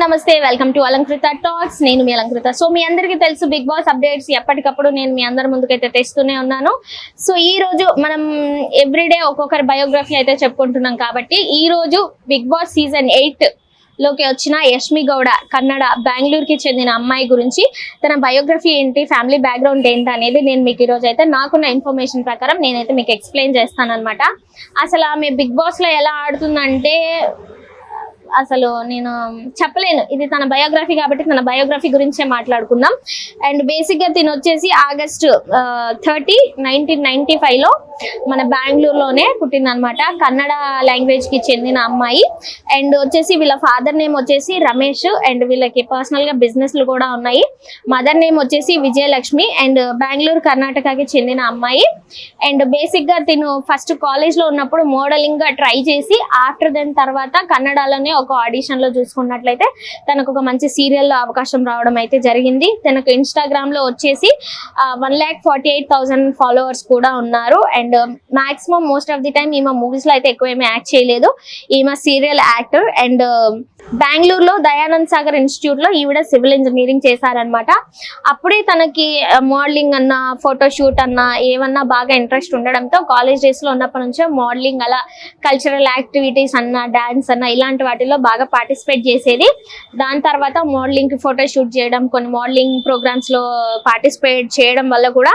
నమస్తే welcome to Alankrita talks. నేను మీ Alankrita. So మీ అందరికీ తెలుసు బిగ్ బాస్ అప్డేట్స్ ఎప్పటికప్పుడు నేను మీ అందరి ముందుకైతే తెస్తూనే ఉన్నాను. సో ఈ రోజు మనం ఎవ్రీడే ఒక్కొక్కరి బయోగ్రఫీ అయితే చెప్పుకుంటున్నాం కాబట్టి ఈ రోజు బిగ్ బాస్ సీజన్ 8 లోకి వచ్చిన యష్మి గౌడ కన్నడ బెంగళూరుకి చెందిన అమ్మాయి గురించి తన బయోగ్రఫీ ఏంటి, ఫ్యామిలీ బ్యాక్గ్రౌండ్ ఏంటి అనేది నేను మీకు ఈరోజు అయితే నాకున్న ఇన్ఫర్మేషన్ ప్రకారం నేనైతే మీకు ఎక్స్ప్లెయిన్ చేస్తాను అనమాట. అసలు ఆమె బిగ్ బాస్ లో ఎలా ఆడుతుందంటే అసలు నేను చెప్పలేను. ఇది తన బయోగ్రఫీ కాబట్టి తన బయోగ్రఫీ గురించే మాట్లాడుకుందాం. అండ్ బేసిక్ గా తిని వచ్చేసి ఆగస్టు 30, 1995 లో మన బెంగళూరులోనే పుట్టిందనమాట. కన్నడ లాంగ్వేజ్ కి చెందిన అమ్మాయి. అండ్ వచ్చేసి వీళ్ళ ఫాదర్ నేమ్ వచ్చేసి రమేష్ అండ్ వీళ్ళకి పర్సనల్ గా బిజినెస్లు కూడా ఉన్నాయి. మదర్ నేమ్ వచ్చేసి విజయలక్ష్మి అండ్ బెంగళూరు కర్ణాటకకి చెందిన అమ్మాయి. అండ్ బేసిక్ గా తిను ఫస్ట్ కాలేజ్ లో ఉన్నప్పుడు మోడలింగ్ గా ట్రై చేసి ఆఫ్టర్ దెన్ తర్వాత కన్నడలోనే ఒక ఆడిషన్ లో చూసుకున్నట్లయితే తనకు ఒక మంచి సీరియల్ లో అవకాశం రావడం అయితే జరిగింది. తనకు ఇన్స్టాగ్రామ్ లో వచ్చేసి 1,48,000 ఫాలోవర్స్ కూడా ఉన్నారు. And maximum most of the time ఈమె మూవీస్ లో అయితే ఎక్కువ ఏమీ యాక్ట్ చేయలేదు. ఈమె సీరియల్ యాక్టర్. అండ్ బెంగళూరులో దయానంద్ సాగర్ ఇన్స్టిట్యూట్ లో ఈవిడ సివిల్ ఇంజనీరింగ్ చేశారనమాట. అప్పుడే తనకి మోడలింగ్ అన్నా ఫోటోషూట్ అన్నా ఏమన్నా బాగా ఇంట్రెస్ట్ ఉండడంతో కాలేజ్ డేస్ లో ఉన్నప్పటి నుంచే మోడలింగ్ అలా కల్చరల్ యాక్టివిటీస్ అన్నా డాన్స్ అన్నా ఇలాంటి వాటిలో బాగా పార్టిసిపేట్ చేసేది. దాని తర్వాత మోడలింగ్ కి ఫోటోషూట్ చేయడం, కొన్ని మోడలింగ్ ప్రోగ్రామ్స్ లో పార్టిసిపేట్ చేయడం వల్ల కూడా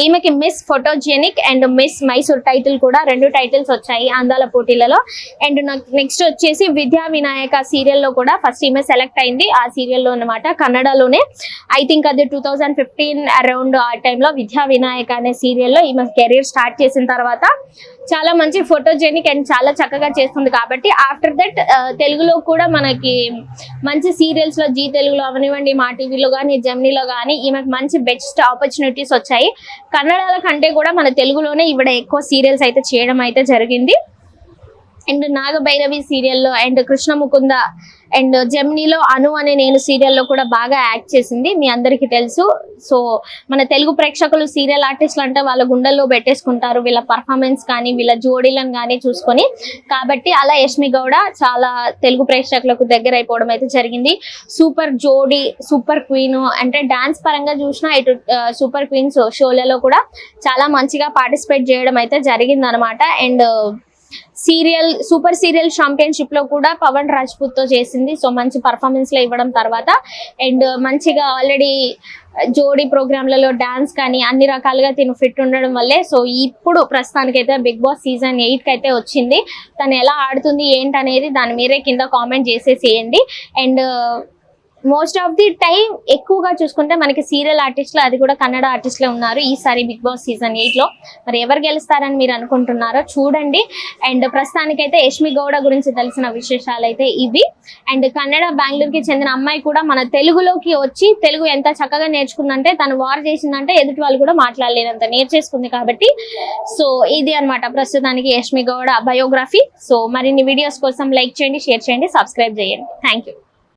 ఈమెకి miss photogenic and miss Mysore title కూడా 2 టైటిల్స్ వచ్చాయి అందాల పోటీలలో. అండ్ నెక్స్ట్ వచ్చేసి విద్యా వినాయక సీరియల్ లో కూడా ఫస్ట్ ఈమె సెలెక్ట్ అయింది ఆ సీరియల్లో అనమాట, కన్నడలోనే. ఐ థింక్ అది 2015 అరౌండ్ ఆ టైంలో విద్యా వినాయక అనే సీరియల్లో ఈమె కెరీర్ స్టార్ట్ చేసిన తర్వాత చాలా మంచి ఫోటోజెనిక్ అండ్ చాలా చక్కగా చేస్తుంది. కాబట్టి ఆఫ్టర్ దట్ తెలుగులో కూడా మనకి మంచి సీరియల్స్ లో జీ తెలుగులో అవనివ్వండి, మా టీవీలో కానీ జెమినీలో కానీ ఈమెకు మంచి బెస్ట్ ఆపర్చునిటీస్ వచ్చాయి. కన్నడల కంటే కూడా మన తెలుగులోనే ఈవిడ ఎక్కువ సీరియల్స్ అయితే చేయడం అయితే జరిగింది. అండ్ నాగభైరవి సీరియల్లో అండ్ కృష్ణ ముకుంద అండ్ జెమినీలో అను అనే నేను సీరియల్లో కూడా బాగా యాక్ట్ చేసింది, మీ అందరికీ తెలుసు. సో మన తెలుగు ప్రేక్షకులు సీరియల్ ఆర్టిస్టులు అంటే వాళ్ళ గుండెల్లో పెట్టేసుకుంటారు వీళ్ళ పర్ఫార్మెన్స్ కానీ వీళ్ళ జోడీలను కానీ చూసుకొని. కాబట్టి అలా యష్మి గౌడ చాలా తెలుగు ప్రేక్షకులకు దగ్గర అయిపోవడం అయితే జరిగింది. సూపర్ జోడీ, సూపర్ క్వీన్ అంటే డాన్స్ పరంగా చూసినా ఇటు సూపర్ క్వీన్స్ షోలలో కూడా చాలా మంచిగా పార్టిసిపేట్ చేయడం అయితే జరిగింది అనమాట. అండ్ సూపర్ సీరియల్ ఛాంపియన్షిప్ లో కూడా పవన్ రాజ్పూత్ తో చేసింది. సో మంచి పర్ఫార్మెన్స్ లో ఇవ్వడం తర్వాత అండ్ మంచిగా ఆల్రెడీ జోడీ ప్రోగ్రాంలలో డాన్స్ కానీ అన్ని రకాలుగా తిను ఫిట్ ఉండడం వల్లే సో ఇప్పుడు ప్రస్తుతానికైతే బిగ్ బాస్ సీజన్ 8 కి అయితే వచ్చింది. తను ఎలా ఆడుతుంది ఏంటనేది దాని మీరే కింద కామెంట్ చేసేసేయండి. And most of the time ఎక్కువగా చూసుకుంటే మనకి సీరియల్ ఆర్టిస్టులు, అది కూడా కన్నడ ఆర్టిస్టులే ఉన్నారు ఈసారి బిగ్ బాస్ సీజన్ 8 లో. మరి ఎవరు గెలుస్తారని మీరు అనుకుంటున్నారో చూడండి. అండ్ ప్రస్తుతానికైతే యష్మి గౌడ గురించి తెలిసిన విశేషాలు అయితే ఇవి. అండ్ కన్నడ బెంగళూరుకి చెందిన అమ్మాయి కూడా మన తెలుగులోకి వచ్చి తెలుగు ఎంత చక్కగా నేర్చుకుందంటే తను వార్ చేసిందంటే ఎదుటి వాళ్ళు కూడా మాట్లాడలేనంత నేర్చేసుకుంది. కాబట్టి సో ఇది అనమాట ప్రస్తుతానికి యష్మి గౌడ బయోగ్రఫీ. సో మరిన్ని వీడియోస్ కోసం లైక్ చేయండి, షేర్ చేయండి, సబ్స్క్రైబ్ చేయండి. Thank you.